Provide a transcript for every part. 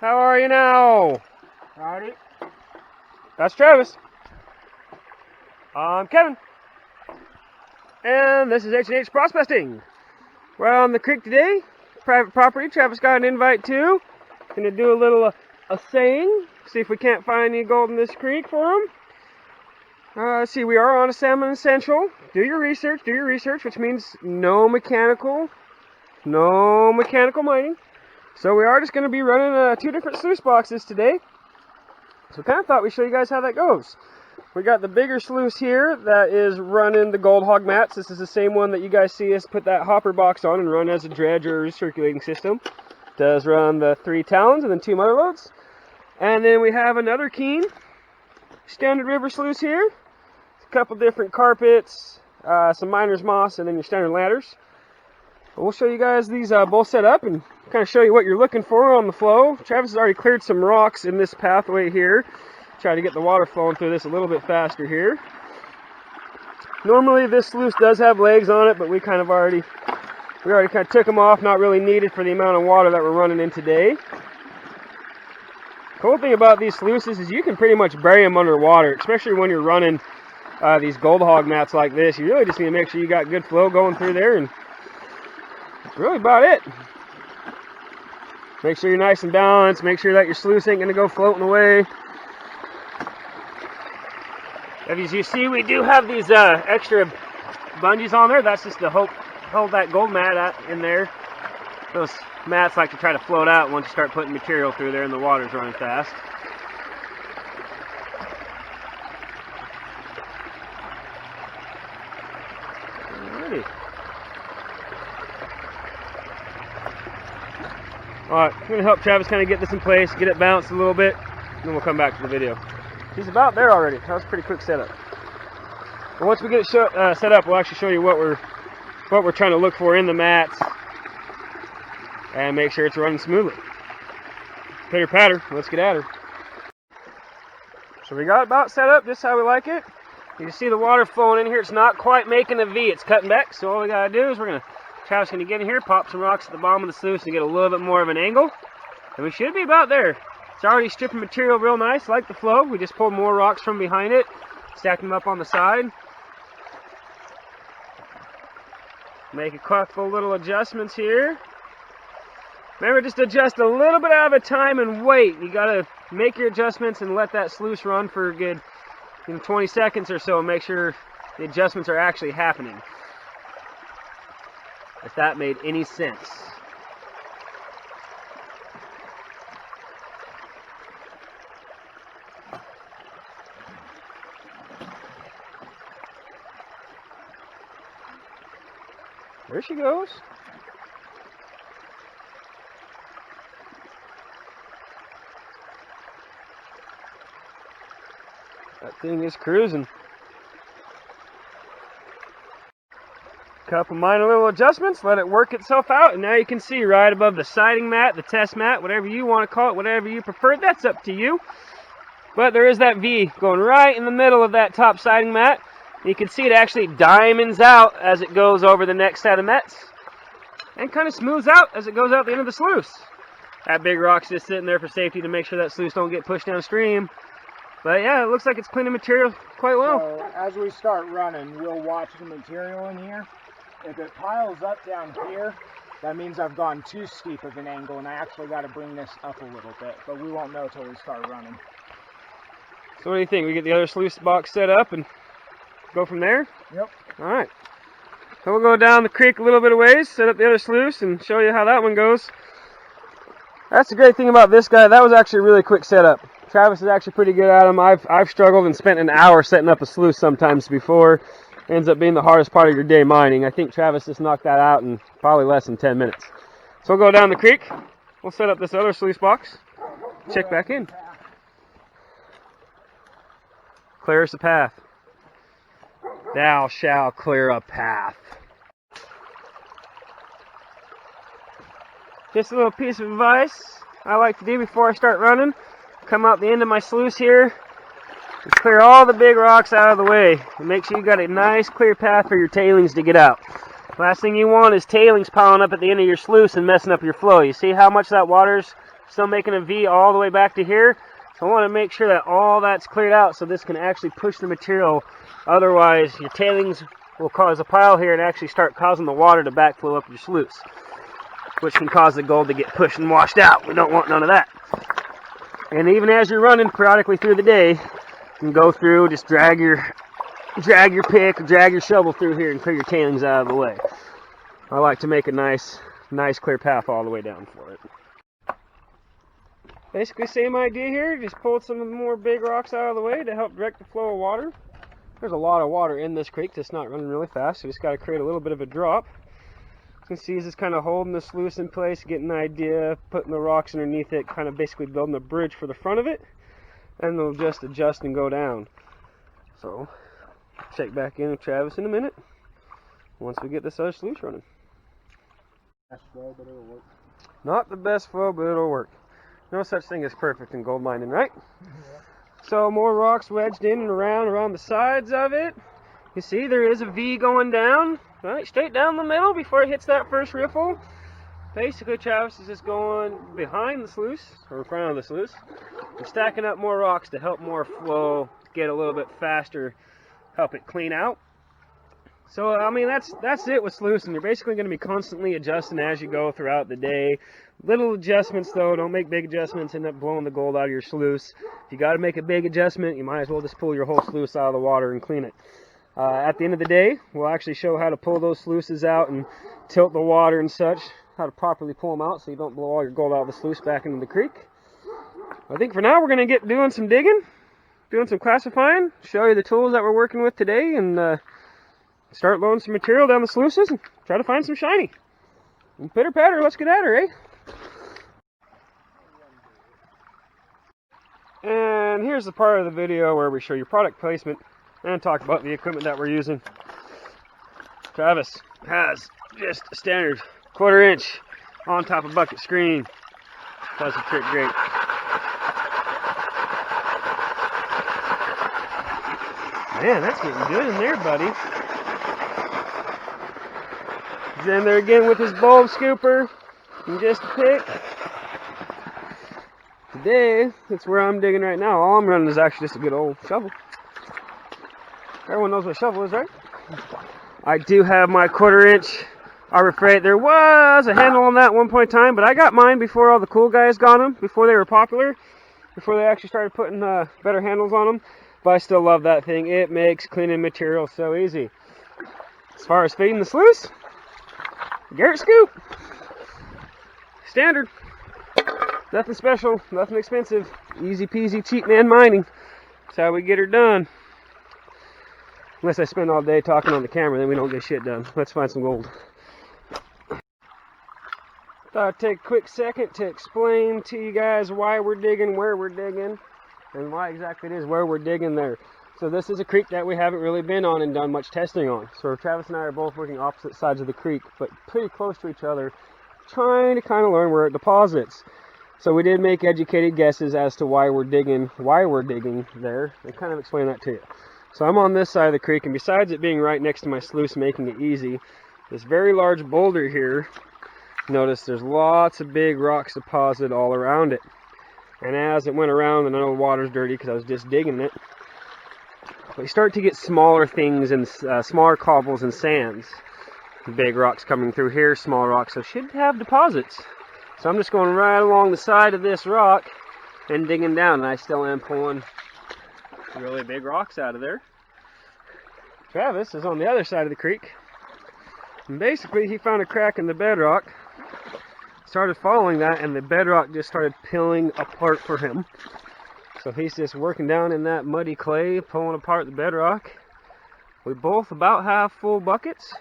How are you now? Howdy. That's Travis. I'm Kevin. And this is H&H Prospecting. We're on the creek today. Private property. Travis got an invite too. Gonna do a little assaying. See if we can't find any gold in this creek for him. Let's see, we are on a salmon essential. Do your research, which means no mechanical mining. So we are just going to be running 2 different sluice boxes today. So kind of thought we'd show you guys how that goes. We got the bigger sluice here that is running the Gold Hog mats. This is the same one that you guys see us put that hopper box on and run as a dredge or recirculating system. Does run the 3 talons and then 2 mother loads. And then we have another Keen standard river sluice here. A couple different carpets, some miner's moss, and then your standard ladders. We'll show you guys these both set up and kind of show you what you're looking for on the flow. Travis has already cleared some rocks in this pathway here. Try to get the water flowing through this a little bit faster here. Normally this sluice does have legs on it, but we already kind of took them off, not really needed for the amount of water that we're running in today. Cool thing about these sluices is you can pretty much bury them underwater, especially when you're running these Gold Hog mats like this. You really just need to make sure you got good flow going through there, and that's really about it. Make sure you're nice and balanced. Make sure that your sluice ain't going to go floating away. As you see, we do have these extra bungees on there. That's just to hold that gold mat in there. Those mats like to try to float out once you start putting material through there and the water's running fast. Alright, I'm going to help Travis kind of get this in place, get it balanced a little bit, and then we'll come back to the video. He's about there already. That was a pretty quick setup. And once we get it set up, we'll actually show you what we're trying to look for in the mats and make sure it's running smoothly. Pitter patter, let's get at her. So we got it about set up just how we like it. You can see the water flowing in here. It's not quite making a V, it's cutting back. So all we got to do is Travis going to get in here, pop some rocks at the bottom of the sluice and get a little bit more of an angle. And we should be about there. It's already stripping material real nice, like the flow. We just pulled more rocks from behind it, stacked them up on the side. Make a couple little adjustments here. Remember, just adjust a little bit at a time and wait. You got to make your adjustments and let that sluice run for a good 20 seconds or so and make sure the adjustments are actually happening. If that made any sense. There she goes. That thing is cruising. Couple minor little adjustments, let it work itself out, and now you can see right above the siding mat, the test mat, whatever you want to call it, whatever you prefer, that's up to you. But there is that V going right in the middle of that top siding mat. You can see it actually diamonds out as it goes over the next set of mats, and kind of smooths out as it goes out the end of the sluice. That big rock's just sitting there for safety to make sure that sluice don't get pushed downstream. But yeah, it looks like it's cleaning material quite well. So as we start running, we'll watch the material in here. If it piles up down here, that means I've gone too steep of an angle and I actually got to bring this up a little bit, but we won't know until we start running. So what do you think? We get the other sluice box set up and go from there? Yep. Alright. So we'll go down the creek a little bit of ways, set up the other sluice and show you how that one goes. That's the great thing about this guy. That was actually a really quick setup. Travis is actually pretty good at them. I've struggled and spent an hour setting up a sluice sometimes before. Ends up being the hardest part of your day mining. I think Travis just knocked that out in probably less than 10 minutes. So we'll go down the creek. We'll set up this other sluice box. Check back in. Clear us a path. Thou shalt clear a path. Just a little piece of advice I like to do before I start running. Come out the end of my sluice here. Just clear all the big rocks out of the way and make sure you got a nice clear path for your tailings to get out. Last thing you want is tailings piling up at the end of your sluice and messing up your flow. You see how much that water's Still making a V all the way back to here. So I want to make sure that all that's cleared out so this can actually push the material. Otherwise, your tailings will cause a pile here and actually start causing the water to backflow up your sluice, which can cause the gold to get pushed and washed out. We don't want none of that. And even as you're running periodically through the day, you can go through, just drag your pick, drag your shovel through here and clear your tailings out of the way. I like to make a nice clear path all the way down for it. Basically same idea here, just pulled some of the more big rocks out of the way to help direct the flow of water. There's a lot of water in this creek that's not running really fast, so just got to create a little bit of a drop. You can see it's just kind of holding the sluice in place, getting an idea, putting the rocks underneath it, kind of basically building a bridge for the front of it, and they'll just adjust and go down. So, check back in with Travis in a minute, once we get this other sluice running. Best flow, but it'll work. Not the best flow, but it'll work. No such thing as perfect in gold mining, right? Yeah. So more rocks wedged in and around the sides of it. You see there is a V going down, right, straight down the middle before it hits that first riffle. Basically Travis is just going behind the sluice, or in front of the sluice, and stacking up more rocks to help more flow, get a little bit faster, help it clean out. So I mean that's it with sluicing. You're basically going to be constantly adjusting as you go throughout the day. Little adjustments though, don't make big adjustments, end up blowing the gold out of your sluice. If you got to make a big adjustment, you might as well just pull your whole sluice out of the water and clean it. At the end of the day, we'll actually show how to pull those sluices out and tilt the water and such, how to properly pull them out so you don't blow all your gold out of the sluice back into the creek. I think for now we're going to get doing some digging, doing some classifying, show you the tools that we're working with today, and start loading some material down the sluices and try to find some shiny. And pitter patter, let's get at her, eh? And here's the part of the video where we show you product placement and talk about the equipment that we're using. Travis has just a standard 1/4 inch on top of bucket screen. Does the trick great. Man, that's getting good in there, buddy. He's in there again with his bulb scooper and just a pick. Today, that's where I'm digging right now. All I'm running is actually just a good old shovel. Everyone knows what a shovel is, right? I do have my 1/4 inch arbor freight. There was a handle on that at one point in time, but I got mine before all the cool guys got them, before they were popular, before they actually started putting better handles on them. But I still love that thing. It makes cleaning material so easy. As far as feeding the sluice, Garrett scoop. Standard. Nothing special, nothing expensive. Easy peasy, cheap man mining. That's how we get her done. Unless I spend all day talking on the camera, then we don't get shit done. Let's find some gold. Thought I'd take a quick second to explain to you guys why we're digging, where we're digging, and why exactly it is where we're digging there. So this is a creek that we haven't really been on and done much testing on. So Travis and I are both working opposite sides of the creek, but pretty close to each other, trying to kind of learn where it deposits. So we did make educated guesses as to why we're digging there, and kind of explain that to you. So I'm on this side of the creek, and besides it being right next to my sluice, making it easy, this very large boulder here, notice there's lots of big rocks deposited all around it. And as it went around, and I know the water's dirty because I was just digging it, but you start to get smaller things and smaller cobbles and sands. Big rocks coming through here, small rocks, so should have deposits. So I'm just going right along the side of this rock and digging down, and I still am pulling really big rocks out of there. Travis is on the other side of the creek, and basically he found a crack in the bedrock, started following that, and the bedrock just started peeling apart for him. So he's just working down in that muddy clay, pulling apart the bedrock. We both about have full buckets,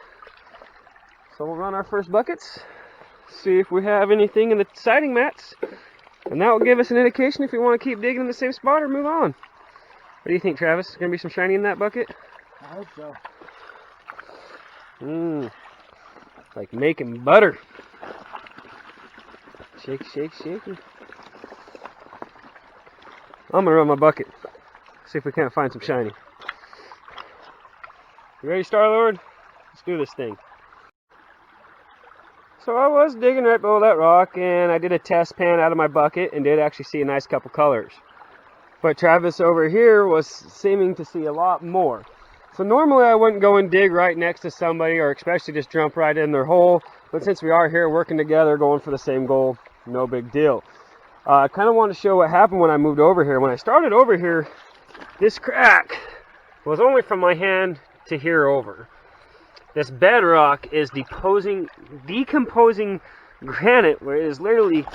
so we'll run our first buckets, see if we have anything in the siding mats, and that will give us an indication if we want to keep digging in the same spot or move on. What do you think, Travis? Is going to be some shiny in that bucket? I hope so. Like making butter. Shake, shake, shake. I'm going to run my bucket. See if we can't find some shiny. You ready, Star-Lord? Let's do this thing. So I was digging right below that rock, and I did a test pan out of my bucket and did actually see a nice couple colors. But Travis over here was seeming to see a lot more. So normally I wouldn't go and dig right next to somebody, or especially just jump right in their hole. But since we are here working together, going for the same goal, no big deal. I kind of want to show what happened when I moved over here. When I started over here, this crack was only from my hand to here over. This bedrock is decomposing granite, where it is literally,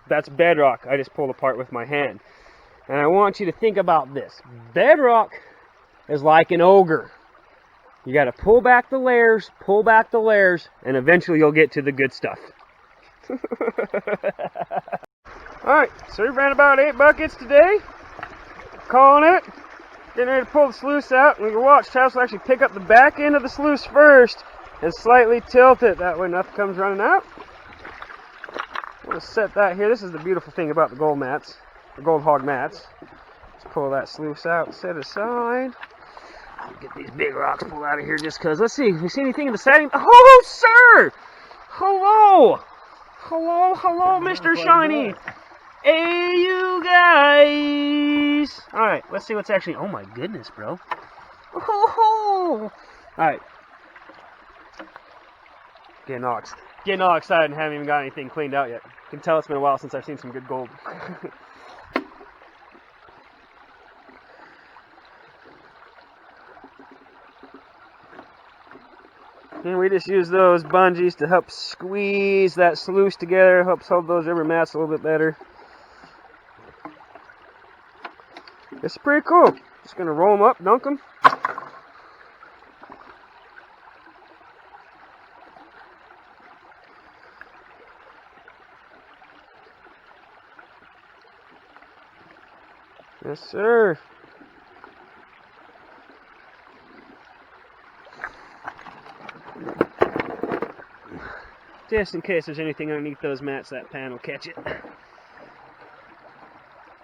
that's bedrock I just pulled apart with my hand. And I want you to think about this. Bedrock is like an ogre. You got to pull back the layers, and eventually you'll get to the good stuff. Alright, so we ran about 8 buckets today. Calling it. Getting ready to pull the sluice out. And we can watch Travis will actually pick up the back end of the sluice first and slightly tilt it. That way nothing comes running out. I'm going to set that here. This is the beautiful thing about the gold mats, the Gold Hog mats. Let's pull that sluice out and set it aside. Get these big rocks pulled out of here just because. Let's see. If we see anything in the siding. Oh, sir! Hello! Hello, Mr. Shiny! Hey, you guys! Alright, let's see what's actually... Oh my goodness, bro. Oh, alright. Getting all excited and haven't even got anything cleaned out yet. You can tell it's been a while since I've seen some good gold. And we just use those bungees to help squeeze that sluice together, helps hold those rubber mats a little bit better. It's pretty cool. Just gonna roll them up, dunk them. Yes, sir. Just in case there's anything underneath those mats, that pan will catch it.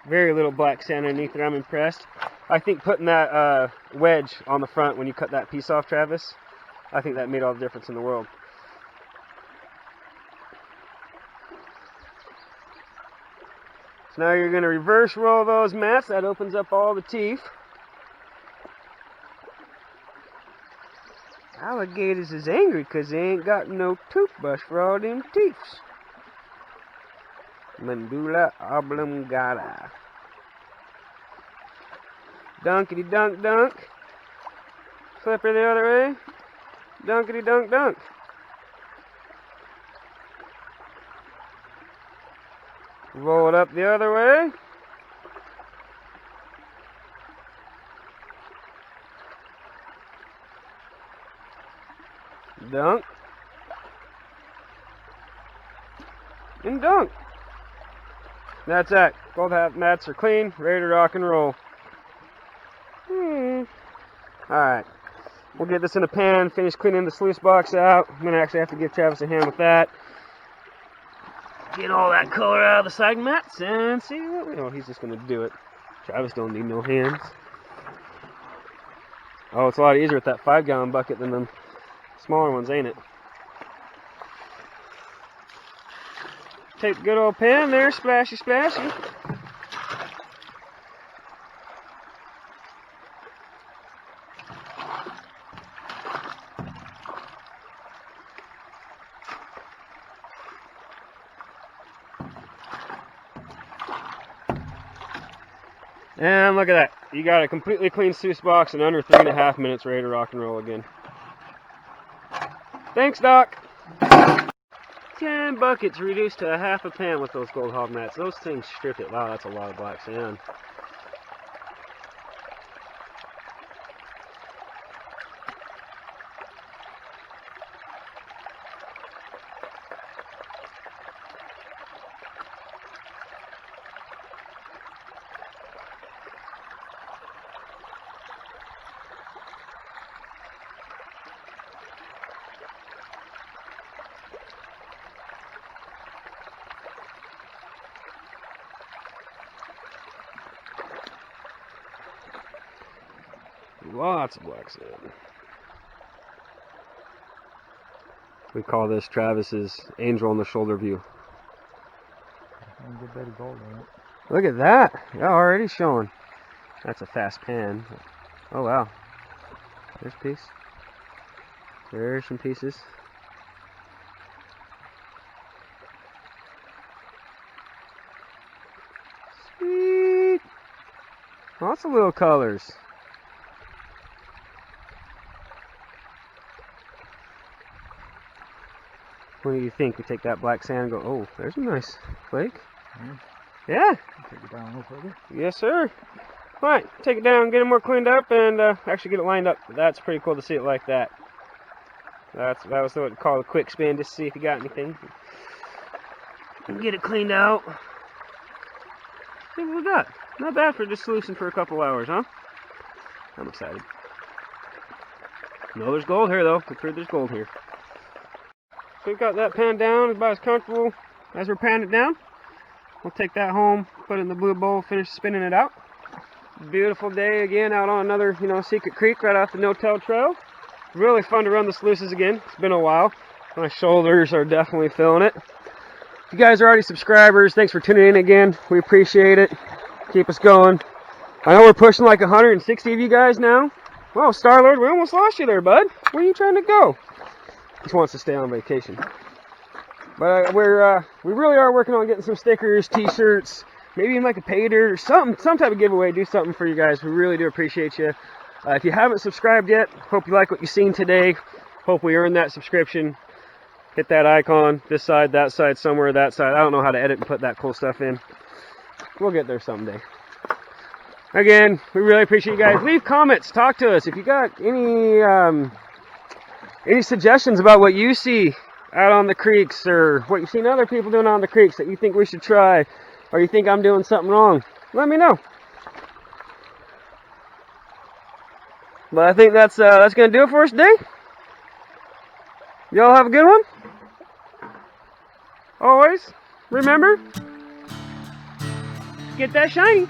Very little black sand underneath there. I'm impressed. I think putting that wedge on the front when you cut that piece off, Travis, I think that made all the difference in the world. So now you're going to reverse roll those mats. That opens up all the teeth. Alligators is angry because they ain't got no toothbrush for all them teeths. Mandula oblongata. Dunkity dunk dunk. Flip her the other way. Dunkity dunk dunk. Roll it up the other way. Dunk. And dunk. That's it. Gold hat mats are clean, ready to rock and roll. Alright. We'll get this in a pan, finish cleaning the sluice box out. I'm going to actually have to give Travis a hand with that. Get all that color out of the side mats and see what we... Oh, he's just going to do it. Travis don't need no hands. Oh, it's a lot easier with that 5-gallon bucket than the smaller ones, ain't it? Take the good old pan there, splashy, splashy. And look at that. You got a completely clean sluice box in under 3.5 minutes, ready to rock and roll again. Thanks, Doc. 10 buckets reduced to a half a pan with those Gold Hog mats. Those things strip it. Wow, that's a lot of black sand. Lots of black sand. We call this Travis's angel on the shoulder view. A good bit of gold in it. Look at that. Yeah, already showing. That's a fast pan. Oh wow. There's a piece. There's some pieces. Sweet. Lots of little colors. What do you think? We take that black sand and go, oh, there's a nice flake. Yeah. Take it down a little further. Yes, sir. All right, take it down, get it more cleaned up, and actually get it lined up. That's pretty cool to see it like that. That was what we call a quick spin, just to see if you got anything. And get it cleaned out. See what we got. Not bad for just sluicing for a couple hours, huh? I'm excited. No, there's gold here, though. I'm sure there's gold here. So we've got that pan down, about as comfortable as we're panning it down. We'll take that home, put it in the blue bowl, finish spinning it out. Beautiful day again out on another, secret creek right off the no-till trail. Really fun to run the sluices again. It's been a while. My shoulders are definitely feeling it. If you guys are already subscribers, thanks for tuning in again. We appreciate it. Keep us going. I know we're pushing like 160 of you guys now. Well, Star-Lord, we almost lost you there, bud. Where are you trying to go? Just wants to stay on vacation. But we really are working on getting some stickers, t-shirts, maybe even like a pager or some type of giveaway. Do something for you guys. We really do appreciate you. If you haven't subscribed yet, hope you like what you've seen today. Hope we earned that subscription. Hit that icon, this side, that side, somewhere, that side. I don't know how to edit and put that cool stuff in. We'll get there someday. Again, we really appreciate you guys. Leave comments, talk to us. If you got any suggestions about what you see out on the creeks, or what you've seen other people doing on the creeks that you think we should try, or you think I'm doing something wrong, let me know. But I think that's gonna do it for us today. Y'all have a good one. Always remember, get that shiny.